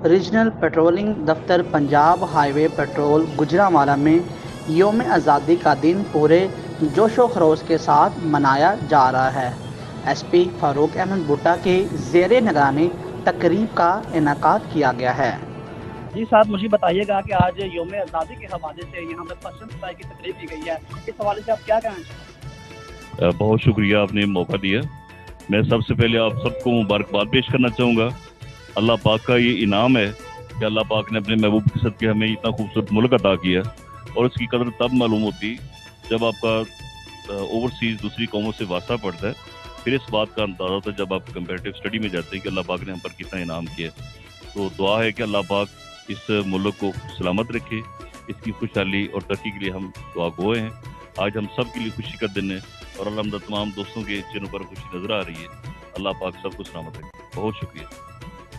Regional patrolling दफ्तर Punjab highway petrol Gujranwala में योम आज़ादी का दिन पूरे जोशो खरोश के साथ मनाया जा रहा है। एसपी फारूक अहमद भुट्टा के ज़ेरे निगरानी तकरीब का इनेकाद किया गया है। जी साहब, मुझे बताइएगा कि आज योम आज़ादी के हवाले से यहाँ पर पश्चिम सफाई की तकरीब की गई है, इस हवाले से आप क्या कहना चाहेंगे? बहुत शुक्रिया, आपने मौका दिया। मैं सबसे पहले आप सबको मुबारकबाद पेश करना चाहूँगा। अल्लाह पाक का ये इनाम है कि अल्लाह पाक ने अपने महबूब के सदके हमें इतना खूबसूरत मुल्क अता किया, और इसकी कदर तब मालूम होती जब आपका ओवरसीज़ दूसरी कौमों से वास्ता पड़ता है। फिर इस बात का अंदाज़ा होता है जब आप कंपैरेटिव स्टडी में जाते हैं कि अल्लाह पाक ने हम पर कितना इनाम किया। तो दुआ है कि अल्लाह पाक इस मुल्क को सलामत रखे, इसकी खुशहाली और तरक्की के लिए हम दुआ गोए हैं। आज हम सब के लिए खुशी का दिन है और अल्हम्दुलिल्लाह तमाम दोस्तों के चेहरों पर खुशी नजर आ रही है। अल्लाह पाक सबको सलामत रखे। बहुत शुक्रिया।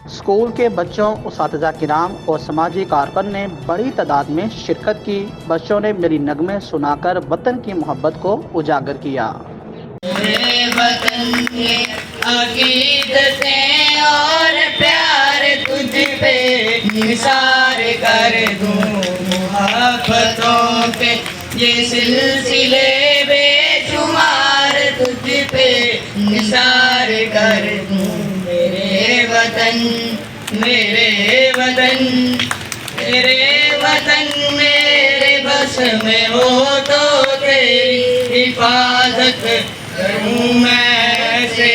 स्कूल के बच्चों, उस्ताद किराम और समाजी कारकुन ने बड़ी तादाद में शिरकत की। बच्चों ने मेरी नगमे सुनाकर वतन की मोहब्बत को उजागर किया। वतन के अकीदतें और प्यार तुझ पे निसार कर दूं, मुहब्बतों के ये सिलसिले बेशुमार तुझ पे निसार कर दूं। मेरे वतन मेरे वतन मेरे वतन मेरे बस में हो तो तेरी हिफाजत करूं मैं ऐसे,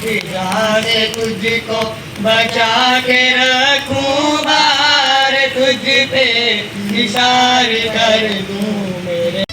फिजा से तुझको बचा के रखूं, बाहर तुझ पे निसार कर दूं। मेरे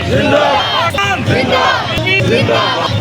जिंदाबाद जिंदाबाद जिंदाबाद।